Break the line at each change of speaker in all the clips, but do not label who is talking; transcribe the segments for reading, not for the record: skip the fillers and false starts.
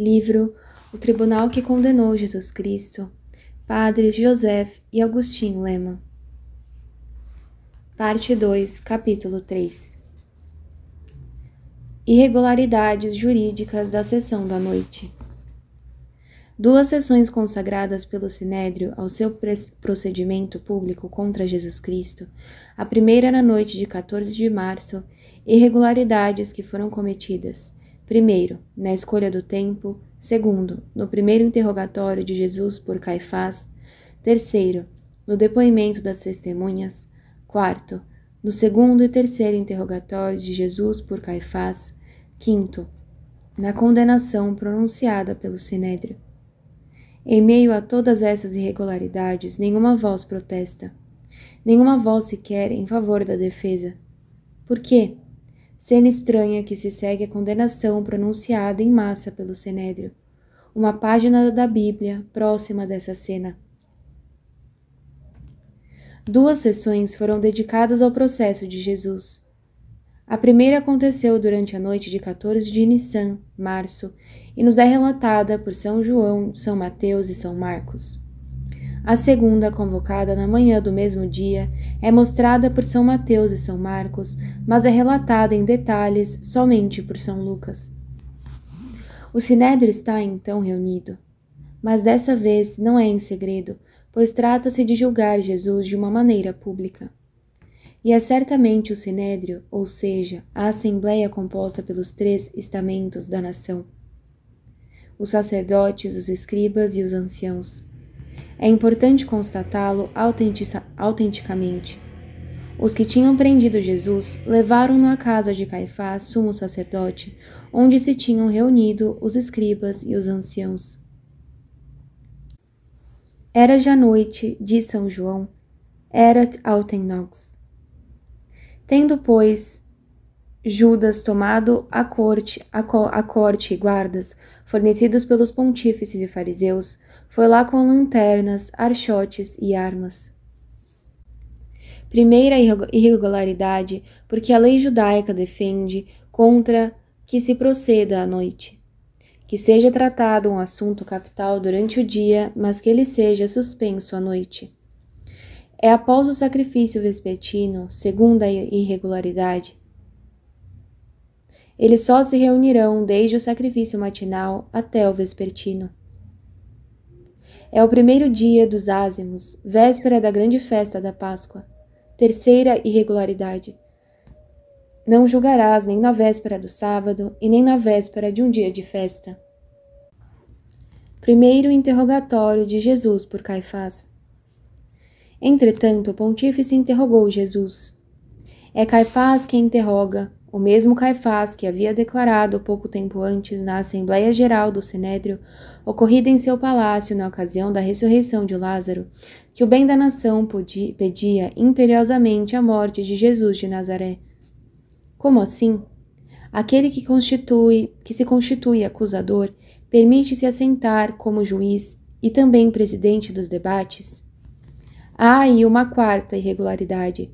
Livro O Tribunal que Condenou Jesus Cristo, Padres Joseph e Agostinho Lema. Parte 2, Capítulo 3. Irregularidades jurídicas da sessão da noite. Duas sessões consagradas pelo Sinédrio ao seu procedimento público contra Jesus Cristo, a primeira na noite de 14 de março, irregularidades que foram cometidas, primeiro, na escolha do tempo, segundo, no primeiro interrogatório de Jesus por Caifás, terceiro, no depoimento das testemunhas, quarto, no segundo e terceiro interrogatório de Jesus por Caifás, quinto, na condenação pronunciada pelo Sinédrio. Em meio a todas essas irregularidades, nenhuma voz protesta, nenhuma voz sequer em favor da defesa. Por quê? Cena estranha que se segue a condenação pronunciada em massa pelo Sinédrio. Uma página da Bíblia próxima dessa cena. Duas sessões foram dedicadas ao processo de Jesus. A primeira aconteceu durante a noite de 14 de Nissan, março, e nos é relatada por São João, São Mateus e São Marcos. A segunda, convocada na manhã do mesmo dia, é mostrada por São Mateus e São Marcos, mas é relatada em detalhes somente por São Lucas. O Sinédrio está então reunido, mas dessa vez não é em segredo, pois trata-se de julgar Jesus de uma maneira pública. E é certamente o Sinédrio, ou seja, a Assembleia composta pelos 3 estamentos da nação, os sacerdotes, os escribas e os anciãos. É importante constatá-lo autenticamente. Os que tinham prendido Jesus levaram-no à casa de Caifás, sumo sacerdote, onde se tinham reunido os escribas e os anciãos. Era já noite, diz São João, erat autem nox. Tendo, pois, Judas tomado a corte e guardas, fornecidos pelos pontífices e fariseus, foi lá com lanternas, archotes e armas. Primeira irregularidade, porque a lei judaica defende contra que se proceda à noite. Que seja tratado um assunto capital durante o dia, mas que ele seja suspenso à noite. É após o sacrifício vespertino, segunda irregularidade. Eles só se reunirão desde o sacrifício matinal até o vespertino. É o primeiro dia dos ázimos, véspera da grande festa da Páscoa. Terceira irregularidade. Não julgarás nem na véspera do sábado e nem na véspera de um dia de festa. Primeiro interrogatório de Jesus por Caifás. Entretanto, o pontífice interrogou Jesus. É Caifás quem interroga, o mesmo Caifás que havia declarado pouco tempo antes na Assembleia Geral do Sinédrio, ocorrida em seu palácio na ocasião da ressurreição de Lázaro, que o bem da nação pedia imperiosamente a morte de Jesus de Nazaré. Como assim? Aquele que se constitui acusador permite-se assentar como juiz e também presidente dos debates? Há aí uma quarta irregularidade.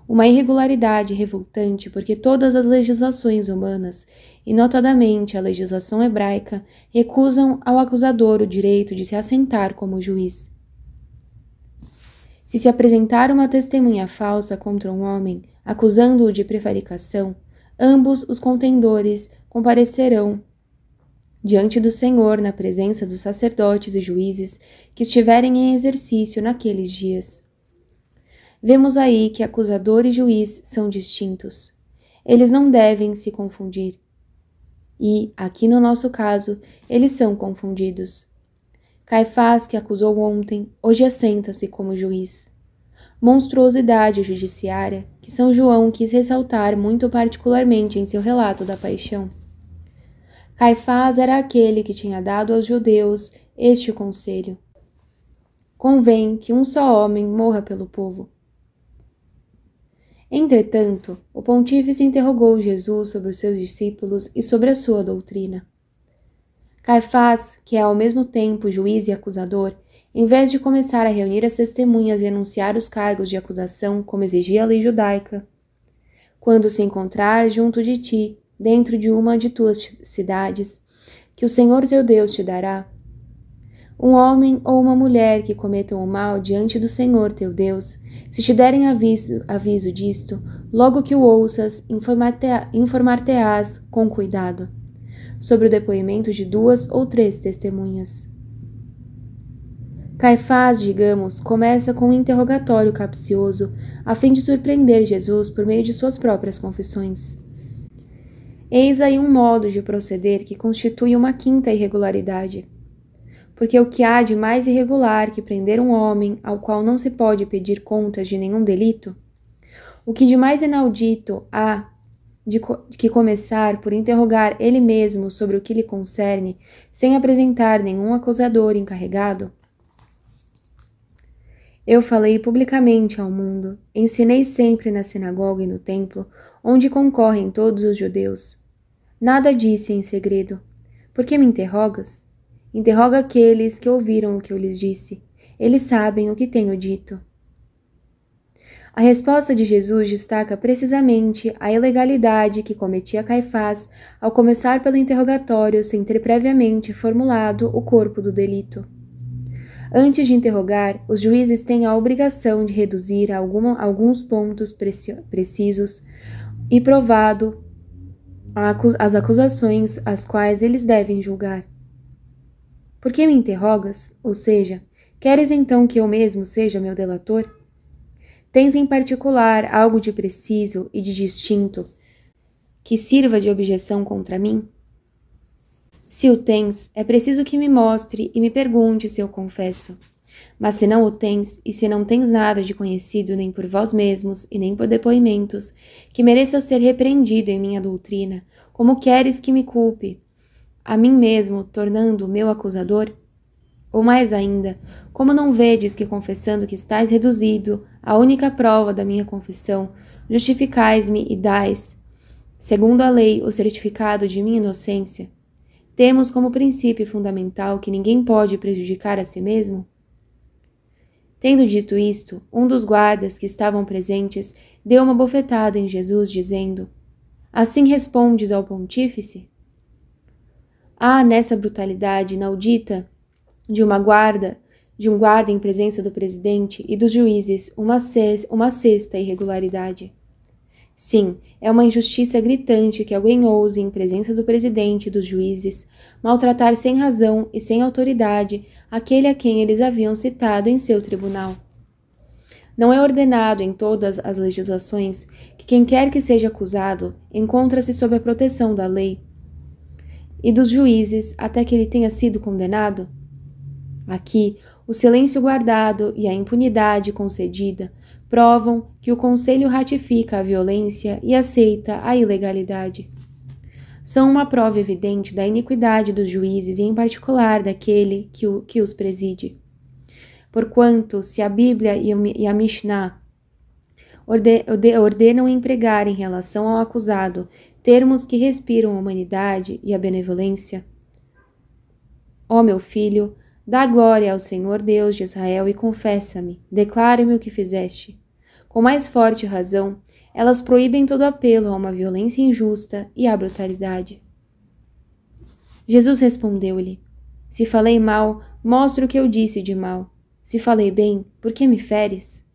Uma irregularidade revoltante porque todas as legislações humanas, e notadamente a legislação hebraica, recusam ao acusador o direito de se assentar como juiz. Se apresentar uma testemunha falsa contra um homem, acusando-o de prevaricação, ambos os contendores comparecerão diante do Senhor na presença dos sacerdotes e juízes que estiverem em exercício naqueles dias. Vemos aí que acusador e juiz são distintos. Eles não devem se confundir. E, aqui no nosso caso, eles são confundidos. Caifás, que acusou ontem, hoje assenta-se como juiz. Monstruosidade judiciária que São João quis ressaltar muito particularmente em seu relato da paixão. Caifás era aquele que tinha dado aos judeus este conselho: convém que um só homem morra pelo povo. Entretanto, o pontífice interrogou Jesus sobre os seus discípulos e sobre a sua doutrina. Caifás, que é ao mesmo tempo juiz e acusador, em vez de começar a reunir as testemunhas e enunciar os cargos de acusação, como exigia a lei judaica, quando se encontrar junto de ti, dentro de uma de tuas cidades, que o Senhor teu Deus te dará. Um homem ou uma mulher que cometam o mal diante do Senhor teu Deus, se te derem aviso disto, logo que o ouças, informar-te-ás com cuidado, sobre o depoimento de 2 ou 3 testemunhas. Caifás, digamos, começa com um interrogatório capcioso, a fim de surpreender Jesus por meio de suas próprias confissões. Eis aí um modo de proceder que constitui uma quinta irregularidade. Porque o que há de mais irregular que prender um homem ao qual não se pode pedir contas de nenhum delito? O que de mais inaudito há de que começar por interrogar ele mesmo sobre o que lhe concerne, sem apresentar nenhum acusador encarregado? Eu falei publicamente ao mundo, ensinei sempre na sinagoga e no templo, onde concorrem todos os judeus. Nada disse em segredo. Por que me interrogas? Interroga aqueles que ouviram o que eu lhes disse. Eles sabem o que tenho dito. A resposta de Jesus destaca precisamente a ilegalidade que cometia Caifás ao começar pelo interrogatório sem ter previamente formulado o corpo do delito. Antes de interrogar, os juízes têm a obrigação de reduzir a alguns pontos precisos e provado as acusações às quais eles devem julgar. Por que me interrogas? Ou seja, queres então que eu mesmo seja meu delator? Tens em particular algo de preciso e de distinto que sirva de objeção contra mim? Se o tens, é preciso que me mostre e me pergunte se eu confesso. Mas se não o tens, e se não tens nada de conhecido nem por vós mesmos e nem por depoimentos, que mereça ser repreendido em minha doutrina, como queres que me culpe? A mim mesmo, tornando meu acusador? Ou mais ainda, como não vedes que confessando que estais reduzido à única prova da minha confissão, justificais-me e dais, segundo a lei, o certificado de minha inocência? Temos como princípio fundamental que ninguém pode prejudicar a si mesmo? Tendo dito isto, um dos guardas que estavam presentes deu uma bofetada em Jesus, dizendo: Assim respondes ao pontífice? Há nessa brutalidade inaudita de um guarda em presença do presidente e dos juízes uma sexta irregularidade. Sim, é uma injustiça gritante que alguém ouse, em presença do presidente e dos juízes, maltratar sem razão e sem autoridade aquele a quem eles haviam citado em seu tribunal. Não é ordenado em todas as legislações que quem quer que seja acusado encontra-se sob a proteção da lei e dos juízes até que ele tenha sido condenado? Aqui, o silêncio guardado e a impunidade concedida provam que o Conselho ratifica a violência e aceita a ilegalidade. São uma prova evidente da iniquidade dos juízes e, em particular, daquele que os preside. Porquanto, se a Bíblia e a Mishnah ordenam empregar em relação ao acusado termos que respiram a humanidade e a benevolência, ó meu filho, dá glória ao Senhor Deus de Israel e confessa-me, declara-me o que fizeste. Com mais forte razão, elas proíbem todo apelo a uma violência injusta e à brutalidade. Jesus respondeu-lhe: Se falei mal, mostra o que eu disse de mal. Se falei bem, por que me feres?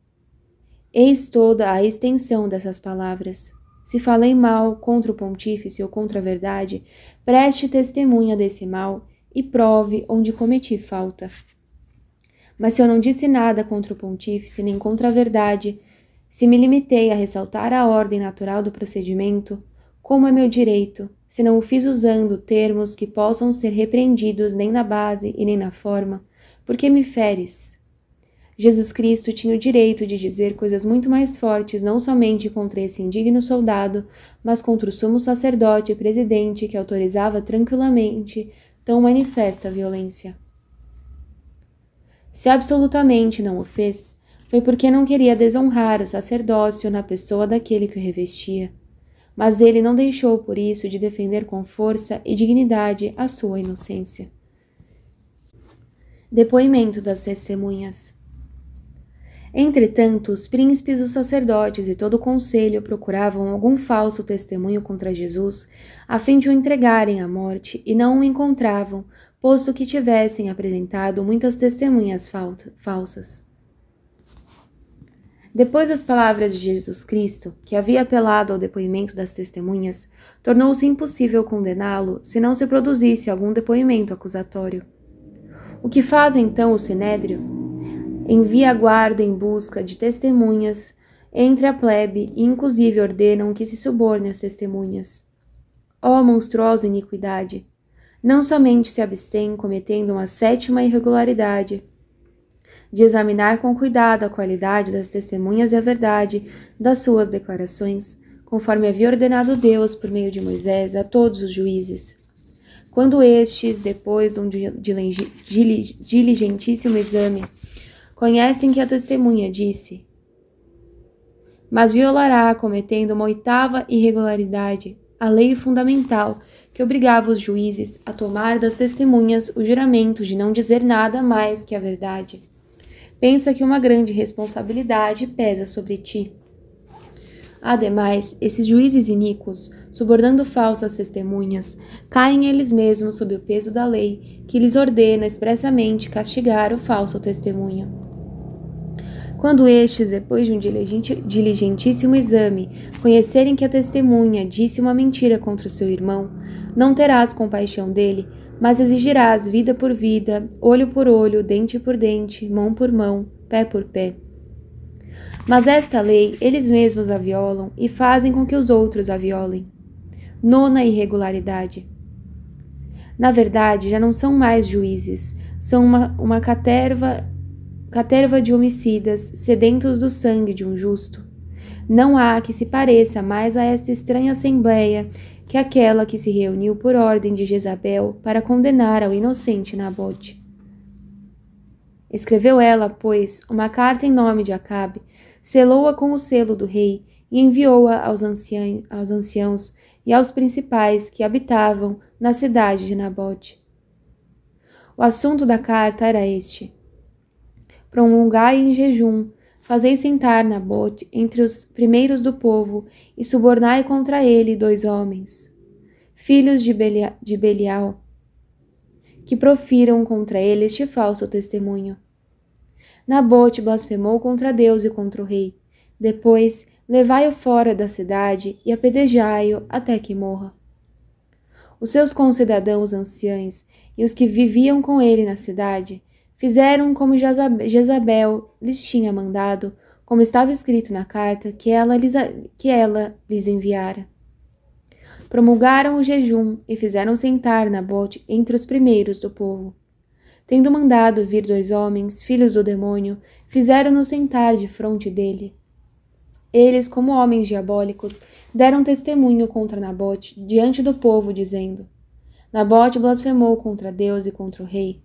Eis toda a extensão dessas palavras. Se falei mal contra o pontífice ou contra a verdade, preste testemunha desse mal e prove onde cometi falta. Mas se eu não disse nada contra o pontífice nem contra a verdade, se me limitei a ressaltar a ordem natural do procedimento, como é meu direito, se não o fiz usando termos que possam ser repreendidos nem na base e nem na forma, por que me feres? Jesus Cristo tinha o direito de dizer coisas muito mais fortes não somente contra esse indigno soldado, mas contra o sumo sacerdote e presidente que autorizava tranquilamente tão manifesta violência. Se absolutamente não o fez, foi porque não queria desonrar o sacerdócio na pessoa daquele que o revestia. Mas ele não deixou por isso de defender com força e dignidade a sua inocência. Depoimento das testemunhas. Entretanto, os príncipes, os sacerdotes e todo o conselho procuravam algum falso testemunho contra Jesus, a fim de o entregarem à morte, e não o encontravam, posto que tivessem apresentado muitas testemunhas falsas. Depois das palavras de Jesus Cristo, que havia apelado ao depoimento das testemunhas, tornou-se impossível condená-lo se não se produzisse algum depoimento acusatório. O que faz então o Sinédrio? Envia a guarda em busca de testemunhas entre a plebe e inclusive ordenam que se suborne as testemunhas. Ó monstruosa iniquidade! Não somente se abstém, cometendo uma sétima irregularidade, de examinar com cuidado a qualidade das testemunhas e a verdade das suas declarações, conforme havia ordenado Deus por meio de Moisés a todos os juízes. Quando estes, depois de um diligentíssimo exame, conhecem que a testemunha disse, mas violará, cometendo uma oitava irregularidade, a lei fundamental que obrigava os juízes a tomar das testemunhas o juramento de não dizer nada mais que a verdade. Pensa que uma grande responsabilidade pesa sobre ti. Ademais, esses juízes iníquos, subornando falsas testemunhas, caem eles mesmos sob o peso da lei, que lhes ordena expressamente castigar o falso testemunho. Quando estes, depois de um diligentíssimo exame, conhecerem que a testemunha disse uma mentira contra o seu irmão, não terás compaixão dele, mas exigirás vida por vida, olho por olho, dente por dente, mão por mão, pé por pé. Mas esta lei eles mesmos a violam e fazem com que os outros a violem. Nona irregularidade. Na verdade, já não são mais juízes, são uma caterva de homicidas, sedentos do sangue de um justo. Não há que se pareça mais a esta estranha assembleia que aquela que se reuniu por ordem de Jezabel para condenar ao inocente Nabote. Escreveu ela, pois, uma carta em nome de Acabe, selou-a com o selo do rei e enviou-a aos anciãos e aos principais que habitavam na cidade de Nabote. O assunto da carta era este: prolongai em jejum, fazei sentar Nabote entre os primeiros do povo e subornai contra ele 2 homens, filhos de Belial, que profiram contra ele este falso testemunho. Nabote blasfemou contra Deus e contra o rei. Depois, levai-o fora da cidade e apedrejai-o até que morra. Os seus concidadãos anciãos e os que viviam com ele na cidade fizeram como Jezabel lhes tinha mandado, como estava escrito na carta que ela lhes enviara. Promulgaram o jejum e fizeram sentar Nabote entre os primeiros do povo. Tendo mandado vir 2 homens, filhos do demônio, fizeram-no sentar defronte dele. Eles, como homens diabólicos, deram testemunho contra Nabote diante do povo, dizendo: Nabote blasfemou contra Deus e contra o rei.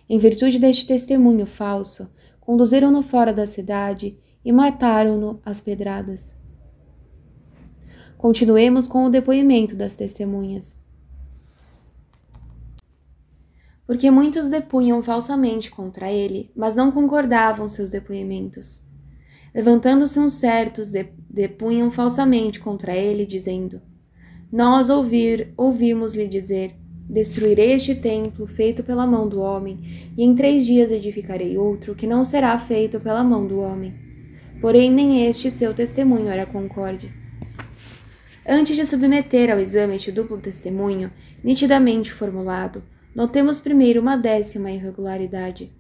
Em virtude deste testemunho falso, conduziram-no fora da cidade e mataram-no às pedradas. Continuemos com o depoimento das testemunhas. Porque muitos depunham falsamente contra ele, mas não concordavam seus depoimentos. Levantando-se uns certos, depunham falsamente contra ele, dizendo: Nós ouvimos-lhe dizer: Destruirei este templo feito pela mão do homem, e em 3 dias edificarei outro que não será feito pela mão do homem. Porém, nem este seu testemunho era concorde. Antes de submeter ao exame este duplo testemunho, nitidamente formulado, notemos primeiro uma 10ª irregularidade.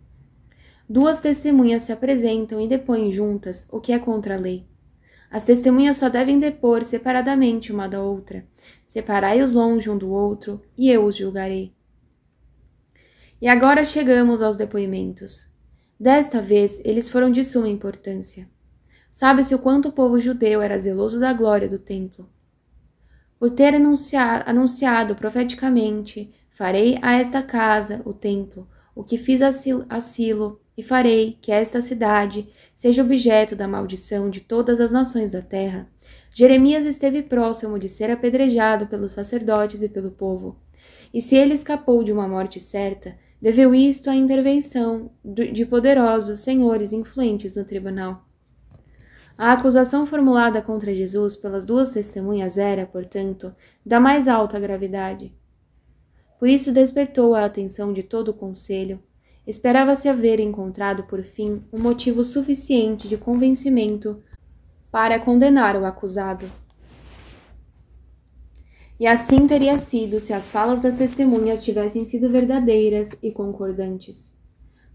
2 testemunhas se apresentam e depõem juntas, o que é contra a lei. As testemunhas só devem depor separadamente uma da outra. Separai-os longe um do outro, e eu os julgarei. E agora chegamos aos depoimentos. Desta vez, eles foram de suma importância. Sabe-se o quanto o povo judeu era zeloso da glória do templo. Por ter anunciado profeticamente: farei a esta casa, o templo, o que fiz a Silo, e farei que esta cidade seja objeto da maldição de todas as nações da terra, Jeremias esteve próximo de ser apedrejado pelos sacerdotes e pelo povo. E se ele escapou de uma morte certa, Deveu isto à intervenção de poderosos senhores influentes no tribunal. A acusação formulada contra Jesus pelas duas testemunhas era, portanto, da mais alta gravidade. Por isso despertou a atenção de todo o conselho. Esperava-se haver encontrado, por fim, um motivo suficiente de convencimento para condenar o acusado. E assim teria sido se as falas das testemunhas tivessem sido verdadeiras e concordantes.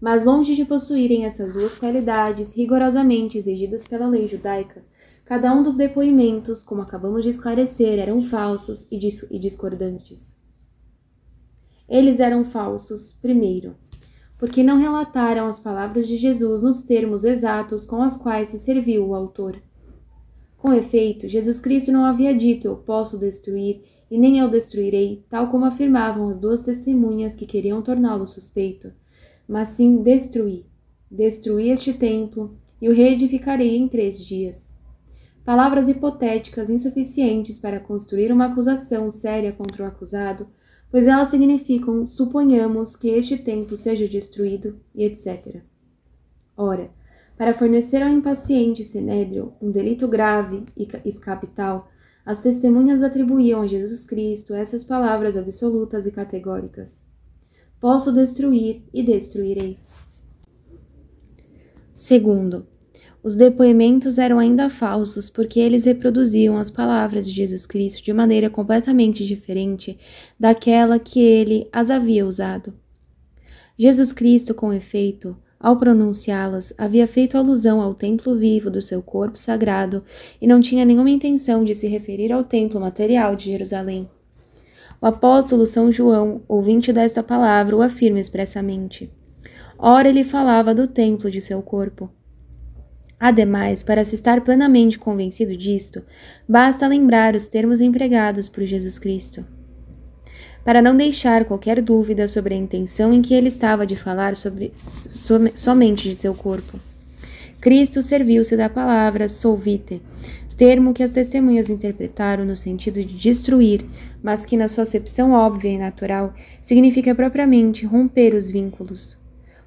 Mas longe de possuírem essas duas qualidades rigorosamente exigidas pela lei judaica, cada um dos depoimentos, como acabamos de esclarecer, eram falsos e discordantes. Eles eram falsos, primeiro, porque não relataram as palavras de Jesus nos termos exatos com as quais se serviu o autor. Com efeito, Jesus Cristo não havia dito eu posso destruir e nem eu destruirei, tal como afirmavam as duas testemunhas que queriam torná-lo suspeito, mas sim destruí. Destruí este templo e o reedificarei em 3 dias. Palavras hipotéticas insuficientes para construir uma acusação séria contra o acusado, pois elas significam suponhamos que este templo seja destruído e etc. Ora, para fornecer ao impaciente Sinédrio um delito grave e capital, as testemunhas atribuíam a Jesus Cristo essas palavras absolutas e categóricas. Posso destruir e destruirei. Segundo, os depoimentos eram ainda falsos porque eles reproduziam as palavras de Jesus Cristo de maneira completamente diferente daquela que ele as havia usado. Jesus Cristo, com efeito, ao pronunciá-las, havia feito alusão ao templo vivo do seu corpo sagrado e não tinha nenhuma intenção de se referir ao templo material de Jerusalém. O apóstolo São João, ouvinte desta palavra, o afirma expressamente. Ora, ele falava do templo de seu corpo. Ademais, para se estar plenamente convencido disto, basta lembrar os termos empregados por Jesus Cristo. Para não deixar qualquer dúvida sobre a intenção em que ele estava de falar somente de seu corpo. Cristo serviu-se da palavra solvite, termo que as testemunhas interpretaram no sentido de destruir, mas que na sua acepção óbvia e natural significa propriamente romper os vínculos.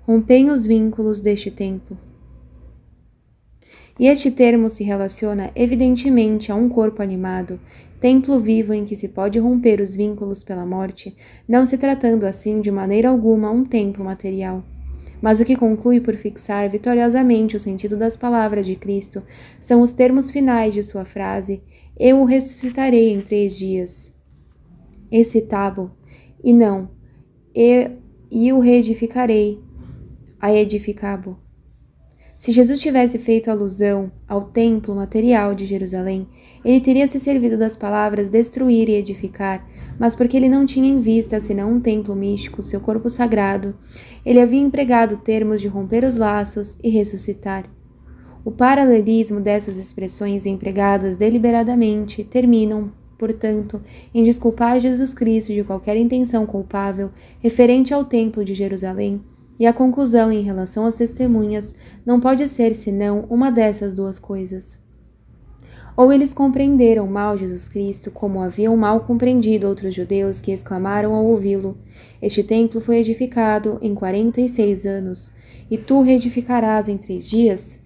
Rompem os vínculos deste templo. E este termo se relaciona evidentemente a um corpo animado, templo vivo em que se pode romper os vínculos pela morte, não se tratando assim de maneira alguma um templo material. Mas o que conclui por fixar vitoriosamente o sentido das palavras de Cristo são os termos finais de sua frase: eu o ressuscitarei em 3 dias. Excitabo, e não, e o reedificarei, a edificabo. Se Jesus tivesse feito alusão ao templo material de Jerusalém, ele teria se servido das palavras destruir e edificar, mas porque ele não tinha em vista senão um templo místico, seu corpo sagrado, ele havia empregado termos de romper os laços e ressuscitar. O paralelismo dessas expressões empregadas deliberadamente terminam, portanto, em desculpar Jesus Cristo de qualquer intenção culpável referente ao templo de Jerusalém, e a conclusão em relação às testemunhas não pode ser senão uma dessas duas coisas. Ou eles compreenderam mal Jesus Cristo, como haviam mal compreendido outros judeus que exclamaram ao ouvi-lo: este templo foi edificado em 46 anos, e tu reedificarás em 3 dias?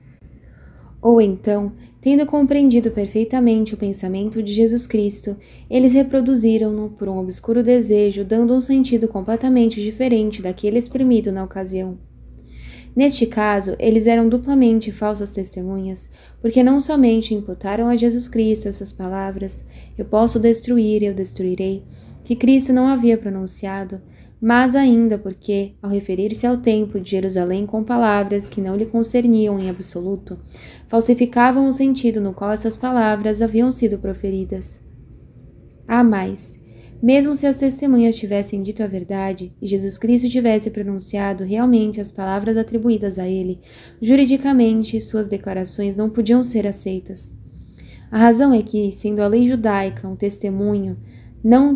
Ou então, tendo compreendido perfeitamente o pensamento de Jesus Cristo, eles reproduziram-no por um obscuro desejo, dando um sentido completamente diferente daquele exprimido na ocasião. Neste caso, eles eram duplamente falsas testemunhas, porque não somente imputaram a Jesus Cristo essas palavras, eu posso destruir, eu destruirei, que Cristo não havia pronunciado, mas ainda porque, ao referir-se ao templo de Jerusalém com palavras que não lhe concerniam em absoluto, falsificavam o sentido no qual essas palavras haviam sido proferidas. Há mais. Mesmo se as testemunhas tivessem dito a verdade e Jesus Cristo tivesse pronunciado realmente as palavras atribuídas a ele, juridicamente suas declarações não podiam ser aceitas. A razão é que, sendo a lei judaica um testemunho, não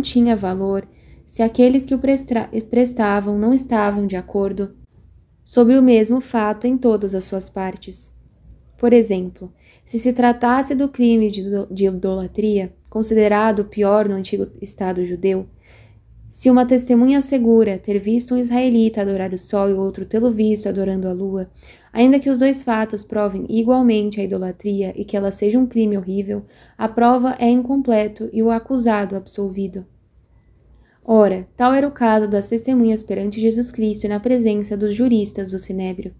tinha valor se aqueles que o prestavam não estavam de acordo sobre o mesmo fato em todas as suas partes. Por exemplo, se se tratasse do crime de idolatria, considerado o pior no antigo Estado judeu, Se uma testemunha assegura ter visto um israelita adorar o sol e o outro tê-lo visto adorando a lua, ainda que os dois fatos provem igualmente a idolatria e que ela seja um crime horrível, a prova é incompleto e o acusado absolvido. Ora, tal era o caso das testemunhas perante Jesus Cristo e na presença dos juristas do Sinédrio.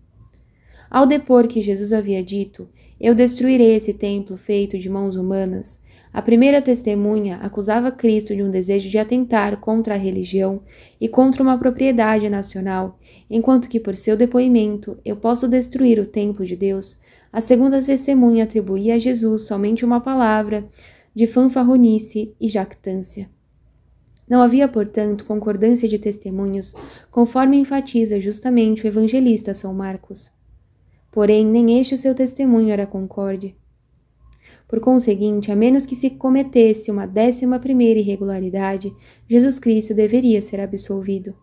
Ao depor que Jesus havia dito, eu destruirei esse templo feito de mãos humanas, a primeira testemunha acusava Cristo de um desejo de atentar contra a religião e contra uma propriedade nacional, enquanto que por seu depoimento eu posso destruir o templo de Deus. A segunda testemunha atribuía a Jesus somente uma palavra de fanfarronice e jactância. Não havia, portanto, concordância de testemunhos, conforme enfatiza justamente o evangelista São Marcos. Porém, nem este seu testemunho era concorde. Por conseguinte, a menos que se cometesse uma 11ª irregularidade, Jesus Cristo deveria ser absolvido.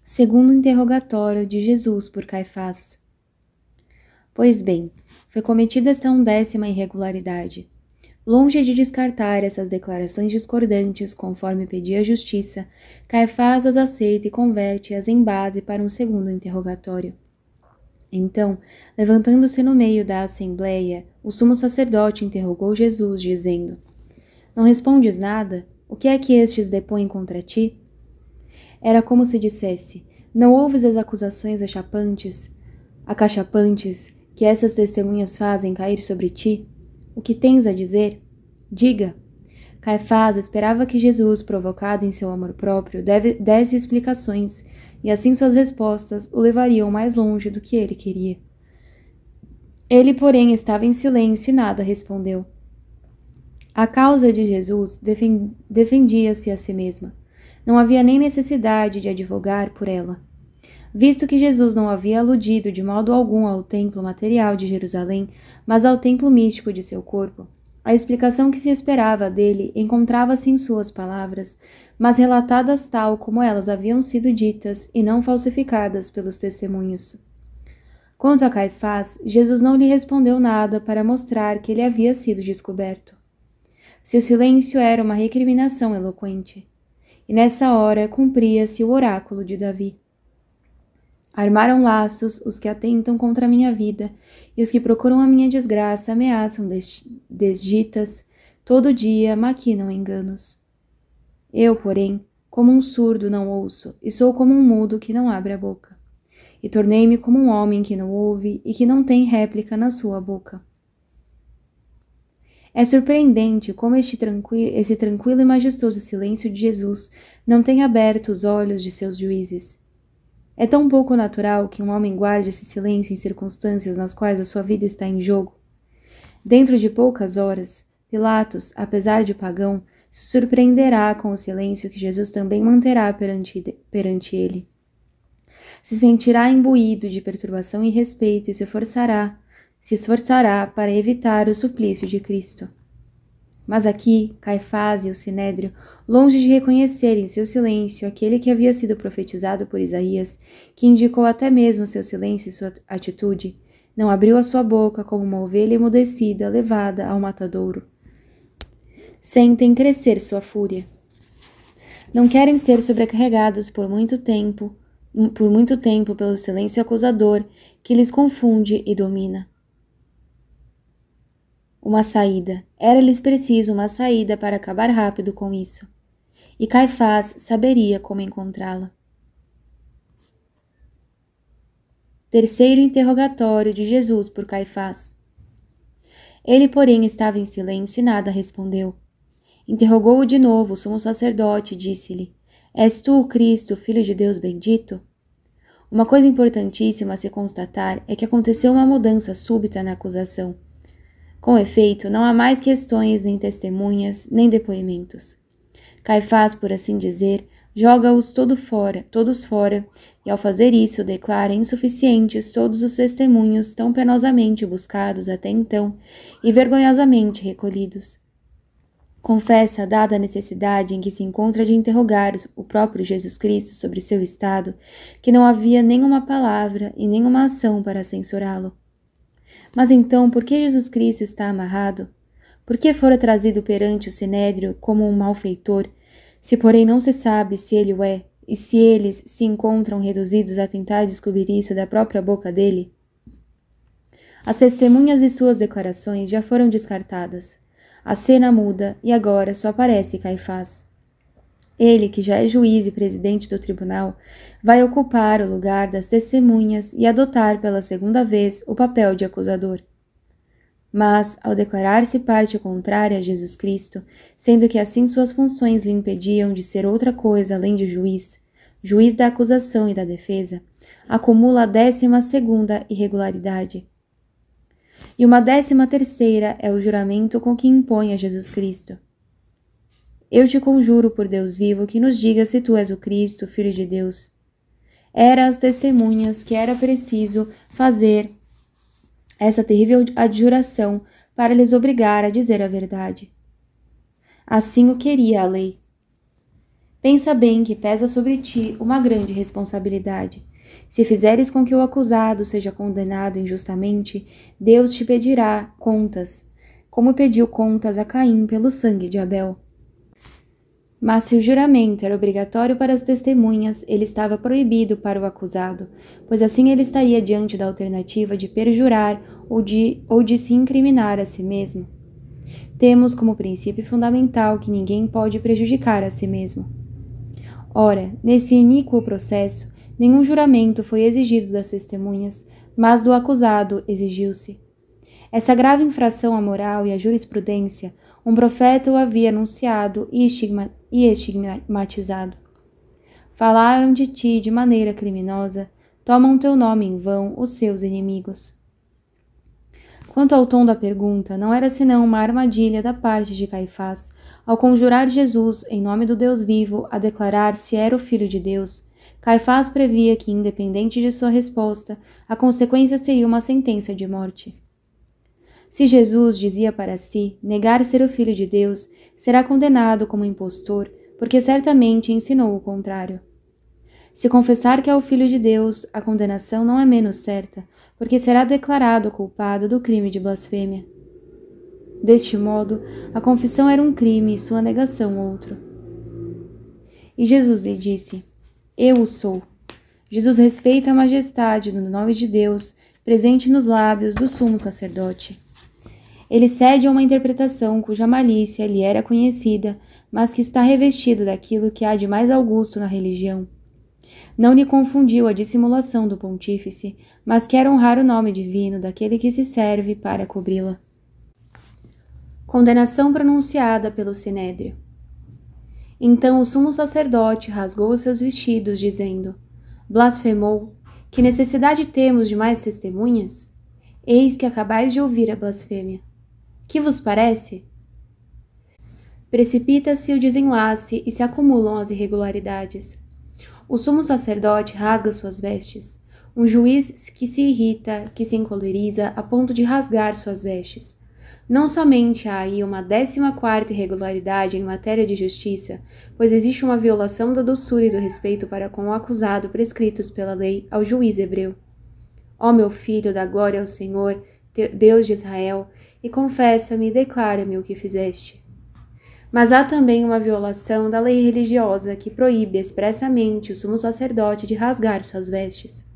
Segundo interrogatório de Jesus por Caifás. Pois bem, foi cometida esta 10ª irregularidade. Longe de descartar essas declarações discordantes, conforme pedia a justiça, Caifás as aceita e converte-as em base para um segundo interrogatório. Então, levantando-se no meio da assembleia, o sumo sacerdote interrogou Jesus, dizendo: Não respondes nada? O que é que estes depõem contra ti? Era como se dissesse: Não ouves as acusações acachapantes que essas testemunhas fazem cair sobre ti? O que tens a dizer? Diga. Caifás esperava que Jesus, provocado em seu amor próprio, desse explicações, e assim suas respostas o levariam mais longe do que ele queria. Ele, porém, estava em silêncio e nada respondeu. A causa de Jesus defendia-se a si mesma. Não havia nem necessidade de advogar por ela. Visto que Jesus não havia aludido de modo algum ao templo material de Jerusalém, mas ao templo místico de seu corpo, a explicação que se esperava dele encontrava-se em suas palavras, mas relatadas tal como elas haviam sido ditas e não falsificadas pelos testemunhos. Quanto a Caifás, Jesus não lhe respondeu nada para mostrar que ele havia sido descoberto. Seu silêncio era uma recriminação eloquente. E nessa hora cumpria-se o oráculo de Davi. Armaram laços os que atentam contra a minha vida, e os que procuram a minha desgraça ameaçam desditas, todo dia maquinam enganos. Eu, porém, como um surdo não ouço, e sou como um mudo que não abre a boca. E tornei-me como um homem que não ouve e que não tem réplica na sua boca. É surpreendente como esse tranquilo e majestoso silêncio de Jesus não tem aberto os olhos de seus juízes. É tão pouco natural que um homem guarde esse silêncio em circunstâncias nas quais a sua vida está em jogo. Dentro de poucas horas, Pilatos, apesar de pagão, se surpreenderá com o silêncio que Jesus também manterá perante ele. Se sentirá imbuído de perturbação e respeito e se esforçará para evitar o suplício de Cristo. Mas aqui, Caifás e o Sinédrio, longe de reconhecer em seu silêncio aquele que havia sido profetizado por Isaías, que indicou até mesmo seu silêncio e sua atitude, não abriu a sua boca como uma ovelha emudecida levada ao matadouro. Sentem crescer sua fúria. Não querem ser sobrecarregados por muito tempo pelo silêncio acusador que lhes confunde e domina. Uma saída. Era-lhes preciso uma saída para acabar rápido com isso. E Caifás saberia como encontrá-la. Terceiro interrogatório de Jesus por Caifás. Ele, porém, estava em silêncio e nada respondeu. Interrogou-o de novo o sumo sacerdote e disse-lhe: És tu o Cristo, filho de Deus bendito? Uma coisa importantíssima a se constatar é que aconteceu uma mudança súbita na acusação. Com efeito, não há mais questões, nem testemunhas, nem depoimentos. Caifás, por assim dizer, joga-os todos fora, e ao fazer isso declara insuficientes todos os testemunhos tão penosamente buscados até então e vergonhosamente recolhidos. Confessa, dada a necessidade em que se encontra de interrogar o próprio Jesus Cristo sobre seu estado, que não havia nenhuma palavra e nenhuma ação para censurá-lo. Mas então, por que Jesus Cristo está amarrado? Por que fora trazido perante o sinédrio como um malfeitor? Se porém não se sabe se ele o é, e se eles se encontram reduzidos a tentar descobrir isso da própria boca dele? As testemunhas de suas declarações já foram descartadas. A cena muda e agora só aparece Caifás. Ele, que já é juiz e presidente do tribunal, vai ocupar o lugar das testemunhas e adotar pela segunda vez o papel de acusador. Mas, ao declarar-se parte contrária a Jesus Cristo, sendo que assim suas funções lhe impediam de ser outra coisa além de juiz, juiz da acusação e da defesa, acumula a 12ª irregularidade. E uma 13ª é o juramento com que impõe a Jesus Cristo. Eu te conjuro por Deus vivo que nos diga se tu és o Cristo, Filho de Deus. Era as testemunhas que era preciso fazer essa terrível adjuração para lhes obrigar a dizer a verdade. Assim o queria a lei. Pensa bem que pesa sobre ti uma grande responsabilidade. Se fizeres com que o acusado seja condenado injustamente, Deus te pedirá contas, como pediu contas a Caim pelo sangue de Abel. Mas se o juramento era obrigatório para as testemunhas, ele estava proibido para o acusado, pois assim ele estaria diante da alternativa de perjurar ou de se incriminar a si mesmo. Temos como princípio fundamental que ninguém pode prejudicar a si mesmo. Ora, nesse iníquo processo, nenhum juramento foi exigido das testemunhas, mas do acusado exigiu-se. Essa grave infração à moral e à jurisprudência, um profeta o havia anunciado e estigmatizado. Falaram de ti de maneira criminosa, tomam teu nome em vão os seus inimigos. Quanto ao tom da pergunta, não era senão uma armadilha da parte de Caifás, ao conjurar Jesus, em nome do Deus vivo, a declarar se era o Filho de Deus. Caifás previa que, independente de sua resposta, a consequência seria uma sentença de morte. Se Jesus dizia para si negar ser o Filho de Deus, será condenado como impostor, porque certamente ensinou o contrário. Se confessar que é o Filho de Deus, a condenação não é menos certa, porque será declarado culpado do crime de blasfêmia. Deste modo, a confissão era um crime e sua negação outro. E Jesus lhe disse: Eu o sou. Jesus respeita a majestade do nome de Deus, presente nos lábios do sumo sacerdote. Ele cede a uma interpretação cuja malícia lhe era conhecida, mas que está revestida daquilo que há de mais augusto na religião. Não lhe confundiu a dissimulação do pontífice, mas quer honrar o nome divino daquele que se serve para cobri-la. Condenação pronunciada pelo Sinédrio. Então o sumo sacerdote rasgou os seus vestidos, dizendo: Blasfemou! Que necessidade temos de mais testemunhas? Eis que acabais de ouvir a blasfêmia. Que vos parece? Precipita-se o desenlace e se acumulam as irregularidades. O sumo sacerdote rasga suas vestes. Um juiz que se irrita, que se encoleriza a ponto de rasgar suas vestes. Não somente há aí uma 14ª irregularidade em matéria de justiça, pois existe uma violação da doçura e do respeito para com o acusado prescritos pela lei ao juiz hebreu. Ó meu filho, dá glória ao Senhor, Deus de Israel, e confessa-me e declara-me o que fizeste. Mas há também uma violação da lei religiosa que proíbe expressamente o sumo sacerdote de rasgar suas vestes.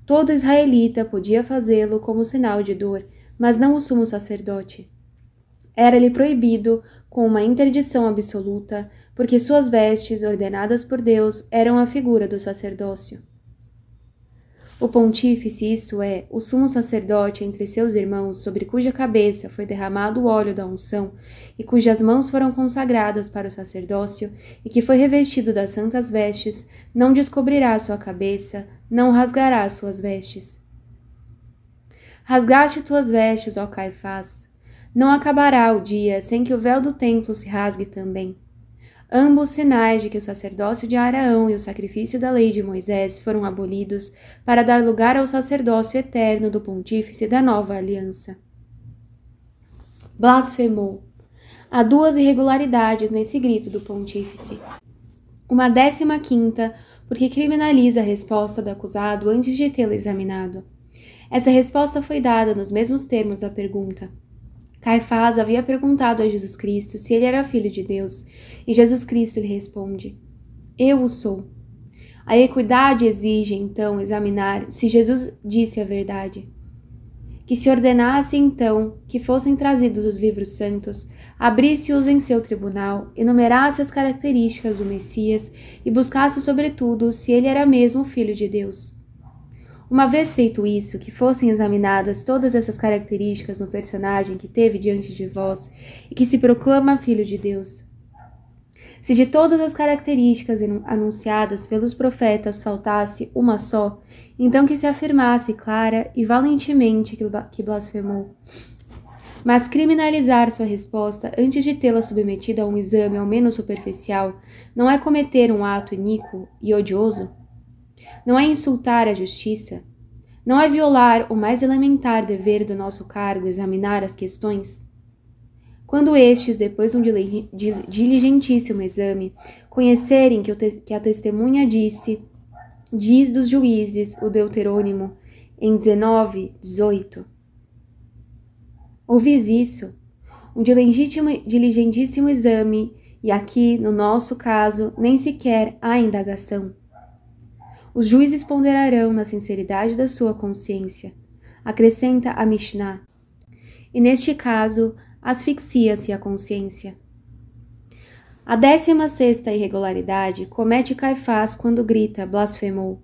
Todo israelita podia fazê-lo como sinal de dor, mas não o sumo sacerdote. Era-lhe proibido com uma interdição absoluta, porque suas vestes, ordenadas por Deus, eram a figura do sacerdócio. O pontífice, isto é, o sumo sacerdote entre seus irmãos, sobre cuja cabeça foi derramado o óleo da unção, e cujas mãos foram consagradas para o sacerdócio, e que foi revestido das santas vestes, não descobrirá sua cabeça, não rasgará suas vestes. Rasgaste tuas vestes, ó Caifás. Não acabará o dia sem que o véu do templo se rasgue também. Ambos sinais de que o sacerdócio de Araão e o sacrifício da lei de Moisés foram abolidos para dar lugar ao sacerdócio eterno do pontífice da nova aliança. Blasfemou. Há 2 irregularidades nesse grito do pontífice. Uma 15ª, porque criminaliza a resposta do acusado antes de tê-la examinado. Essa resposta foi dada nos mesmos termos da pergunta. Caifás havia perguntado a Jesus Cristo se ele era filho de Deus, e Jesus Cristo lhe responde: Eu o sou. A equidade exige, então, examinar se Jesus disse a verdade. Que se ordenasse, então, que fossem trazidos os livros santos, abrisse-os em seu tribunal, enumerasse as características do Messias e buscasse, sobretudo, se ele era mesmo filho de Deus. Uma vez feito isso, que fossem examinadas todas essas características no personagem que teve diante de vós e que se proclama filho de Deus. Se de todas as características anunciadas pelos profetas faltasse uma só, então que se afirmasse clara e valentemente que blasfemou. Mas criminalizar sua resposta antes de tê-la submetida a um exame ao menos superficial não é cometer um ato iníquo e odioso? Não é insultar a justiça? Não é violar o mais elementar dever do nosso cargo examinar as questões? Quando estes, depois de um diligentíssimo exame, conhecerem que a testemunha diz dos juízes o Deuterônimo em 19:18. Ouvis isso? Um diligentíssimo exame, e aqui, no nosso caso, nem sequer há indagação. Os juízes ponderarão na sinceridade da sua consciência, acrescenta a Mishnah, e neste caso, asfixia-se a consciência. A 16ª irregularidade comete Caifás quando grita blasfemou,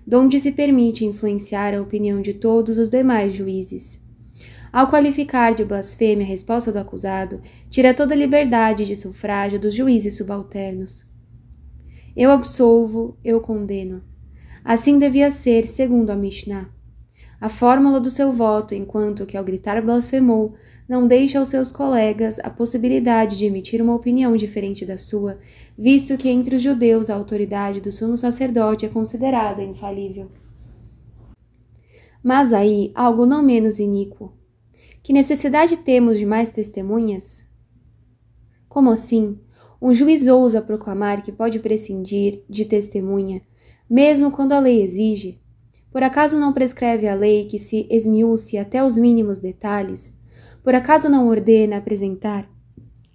donde se permite influenciar a opinião de todos os demais juízes. Ao qualificar de blasfêmia a resposta do acusado, tira toda a liberdade de sufrágio dos juízes subalternos. Eu absolvo, eu condeno. Assim devia ser, segundo a Mishnah. A fórmula do seu voto, enquanto que ao gritar blasfemou, não deixa aos seus colegas a possibilidade de emitir uma opinião diferente da sua, visto que entre os judeus a autoridade do sumo sacerdote é considerada infalível. Mas aí, algo não menos iníquo. Que necessidade temos de mais testemunhas? Como assim? Um juiz ousa proclamar que pode prescindir de testemunha, mesmo quando a lei exige? Por acaso não prescreve a lei que se esmiúce até os mínimos detalhes? Por acaso não ordena apresentar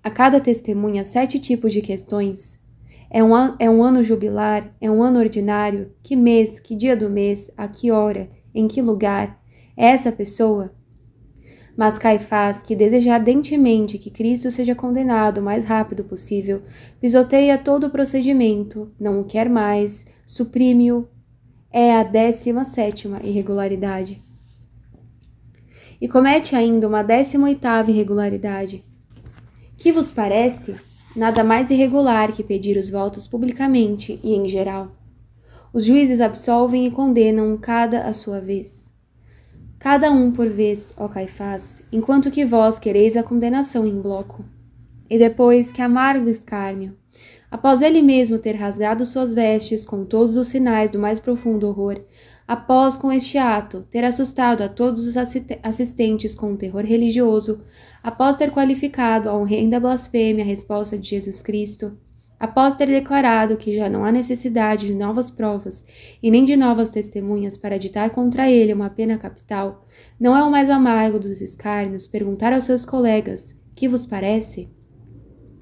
a cada testemunha 7 tipos de questões? É um ano jubilar? É um ano ordinário? Que mês? Que dia do mês? A que hora? Em que lugar? É essa pessoa? Mas Caifás, que deseja ardentemente que Cristo seja condenado o mais rápido possível, pisoteia todo o procedimento, não o quer mais, suprime-o. É a 17ª irregularidade. E comete ainda uma 18ª irregularidade. Que vos parece? Nada mais irregular que pedir os votos publicamente e em geral. Os juízes absolvem e condenam cada à sua vez. Cada um por vez, ó Caifás, enquanto que vós quereis a condenação em bloco. E depois, que amargo escárnio! Após ele mesmo ter rasgado suas vestes com todos os sinais do mais profundo horror, após com este ato ter assustado a todos os assistentes com um terror religioso, após ter qualificado a horrenda blasfêmia a resposta de Jesus Cristo, após ter declarado que já não há necessidade de novas provas e nem de novas testemunhas para ditar contra ele uma pena capital, não é o mais amargo dos escárnios perguntar aos seus colegas: que vos parece?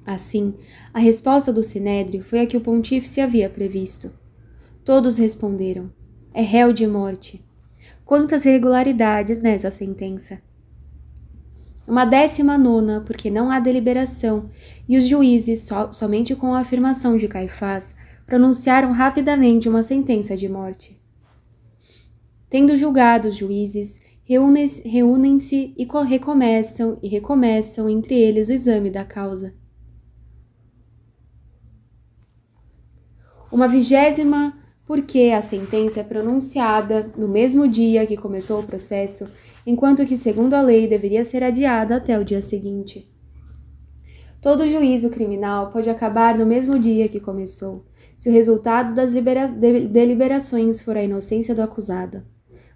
Assim, a resposta do Sinédrio foi a que o pontífice havia previsto. Todos responderam: é réu de morte. Quantas irregularidades nessa sentença! Uma 19ª, porque não há deliberação, e os juízes, somente com a afirmação de Caifás, pronunciaram rapidamente uma sentença de morte. Tendo julgado os juízes, reúnem-se e recomeçam entre eles o exame da causa. Uma 20ª, porque a sentença é pronunciada no mesmo dia que começou o processo, enquanto que, segundo a lei, deveria ser adiada até o dia seguinte. Todo juízo criminal pode acabar no mesmo dia que começou, se o resultado das deliberações for a inocência do acusado.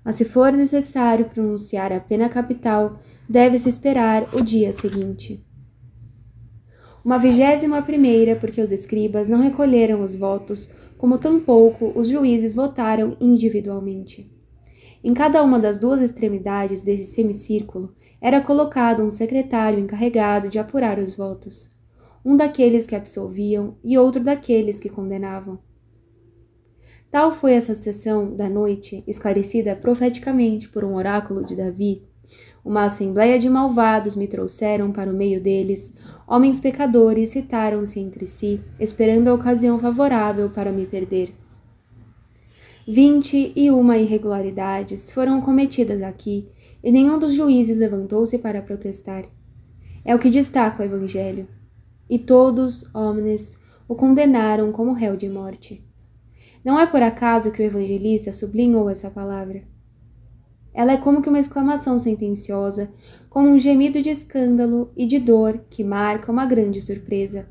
Mas se for necessário pronunciar a pena capital, deve-se esperar o dia seguinte. Uma 21ª, porque os escribas não recolheram os votos, como tampouco os juízes votaram individualmente. Em cada uma das duas extremidades desse semicírculo era colocado um secretário encarregado de apurar os votos, um daqueles que absolviam e outro daqueles que condenavam. Tal foi essa sessão da noite, esclarecida profeticamente por um oráculo de Davi. Uma assembleia de malvados me trouxeram para o meio deles, homens pecadores citaram-se entre si, esperando a ocasião favorável para me perder. 21 irregularidades foram cometidas aqui, e nenhum dos juízes levantou-se para protestar. É o que destaca o Evangelho. E todos, homens, o condenaram como réu de morte. Não é por acaso que o evangelista sublinhou essa palavra. Ela é como que uma exclamação sentenciosa, como um gemido de escândalo e de dor que marca uma grande surpresa.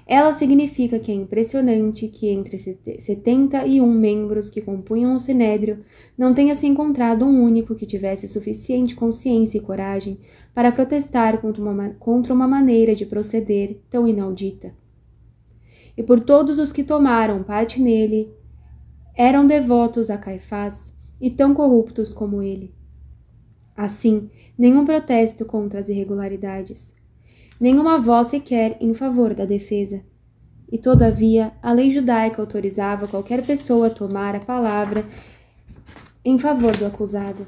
Ela significa que é impressionante que entre 71 membros que compunham o Sinédrio não tenha se encontrado um único que tivesse suficiente consciência e coragem para protestar contra uma maneira de proceder tão inaudita. E por todos os que tomaram parte nele, eram devotos a Caifás e tão corruptos como ele. Assim, nenhum protesto contra as irregularidades, nenhuma voz sequer em favor da defesa. E, todavia, a lei judaica autorizava qualquer pessoa a tomar a palavra em favor do acusado.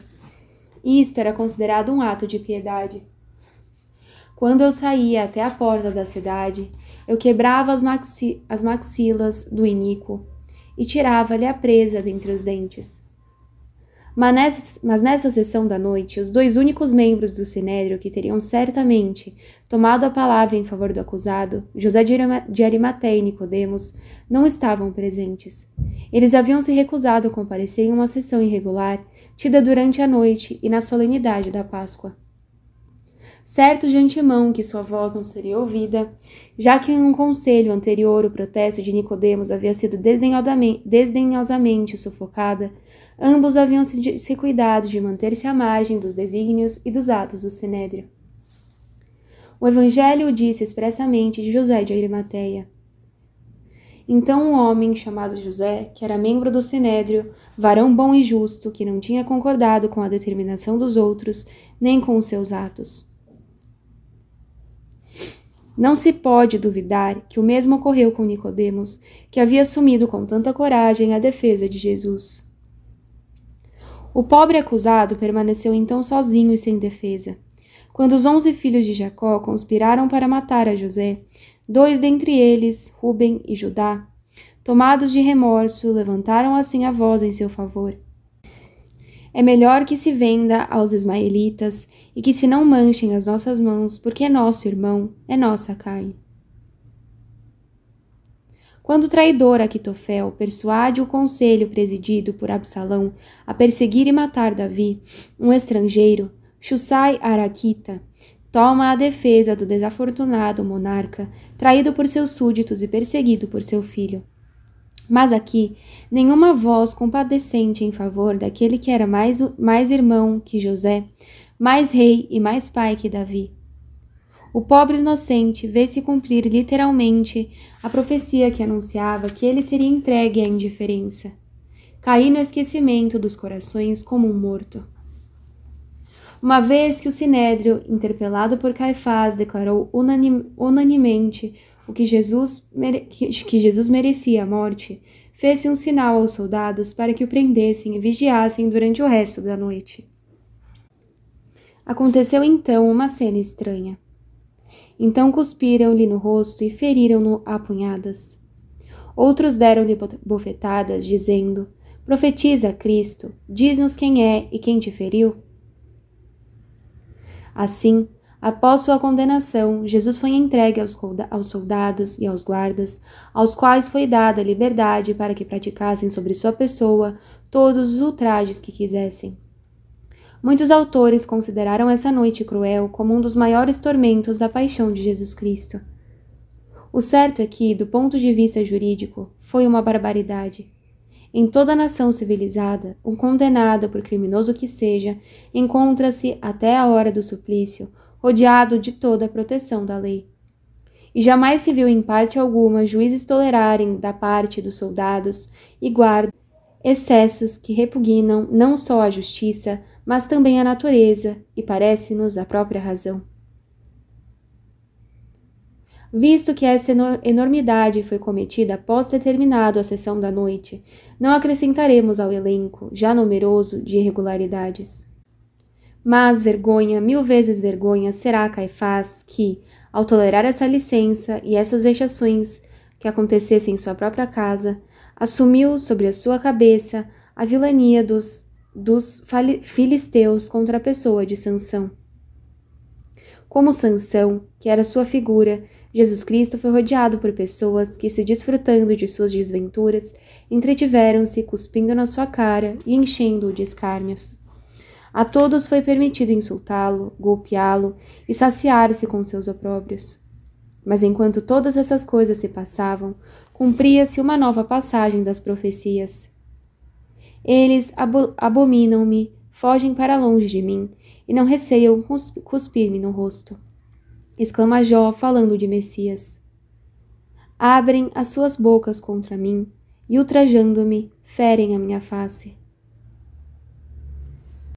E isto era considerado um ato de piedade. Quando eu saía até a porta da cidade, eu quebrava as maxilas do iníquo e tirava-lhe a presa dentre os dentes. Mas nessa sessão da noite, os dois únicos membros do Sinédrio que teriam certamente tomado a palavra em favor do acusado, José de Arimateia e Nicodemos, não estavam presentes. Eles haviam se recusado a comparecer em uma sessão irregular, tida durante a noite e na solenidade da Páscoa. Certo de antemão que sua voz não seria ouvida, já que em um conselho anterior o protesto de Nicodemos havia sido desdenhosamente sufocada, ambos haviam se cuidado de manter-se à margem dos desígnios e dos atos do Sinédrio. O Evangelho disse expressamente de José de Arimateia. Então um homem chamado José, que era membro do Sinédrio, varão bom e justo, que não tinha concordado com a determinação dos outros, nem com os seus atos. Não se pode duvidar que o mesmo ocorreu com Nicodemos, que havia assumido com tanta coragem a defesa de Jesus. O pobre acusado permaneceu então sozinho e sem defesa. Quando os 11 filhos de Jacó conspiraram para matar a José, 2 dentre eles, Rúben e Judá, tomados de remorso, levantaram assim a voz em seu favor. É melhor que se venda aos ismaelitas e que se não manchem as nossas mãos, porque é nosso irmão, é nossa carne. Quando o traidor Aquitofel persuade o conselho presidido por Absalão a perseguir e matar Davi, um estrangeiro, Xussai Araquita, toma a defesa do desafortunado monarca, traído por seus súditos e perseguido por seu filho. Mas aqui, nenhuma voz compadecente em favor daquele que era mais irmão que José, mais rei e mais pai que Davi. O pobre inocente vê-se cumprir literalmente a profecia que anunciava que ele seria entregue à indiferença, cair no esquecimento dos corações como um morto. Uma vez que o Sinédrio, interpelado por Caifás, declarou unanimemente que Jesus merecia a morte, fez-se um sinal aos soldados para que o prendessem e vigiassem durante o resto da noite. Aconteceu então uma cena estranha. Então cuspiram-lhe no rosto e feriram-no a punhadas. Outros deram-lhe bofetadas, dizendo: Profetiza, Cristo, diz-nos quem é e quem te feriu. Assim, após sua condenação, Jesus foi entregue aos soldados e aos guardas, aos quais foi dada liberdade para que praticassem sobre sua pessoa todos os ultrajes que quisessem. Muitos autores consideraram essa noite cruel como um dos maiores tormentos da paixão de Jesus Cristo. O certo é que, do ponto de vista jurídico, foi uma barbaridade. Em toda nação civilizada, um condenado, por criminoso que seja, encontra-se, até a hora do suplício, rodeado de toda a proteção da lei. E jamais se viu em parte alguma juízes tolerarem, da parte dos soldados e guardas, excessos que repugnam não só a justiça, mas também a natureza, e parece-nos a própria razão. Visto que essa enormidade foi cometida após ter terminado a sessão da noite, não acrescentaremos ao elenco, já numeroso, de irregularidades. Mas vergonha, 1000 vezes vergonha, será a Caifás que, ao tolerar essa licença e essas vexações que acontecessem em sua própria casa, assumiu sobre a sua cabeça a vilania dos filisteus contra a pessoa de Sansão. Como Sansão, que era sua figura, Jesus Cristo foi rodeado por pessoas que, se desfrutando de suas desventuras, entretiveram-se cuspindo na sua cara e enchendo-o de escárnios. A todos foi permitido insultá-lo, golpeá-lo e saciar-se com seus opróbrios. Mas enquanto todas essas coisas se passavam, cumpria-se uma nova passagem das profecias. Eles abominam-me, fogem para longe de mim, e não receiam cuspir-me no rosto. Exclama Jó, falando de Messias. Abrem as suas bocas contra mim, e ultrajando-me, ferem a minha face.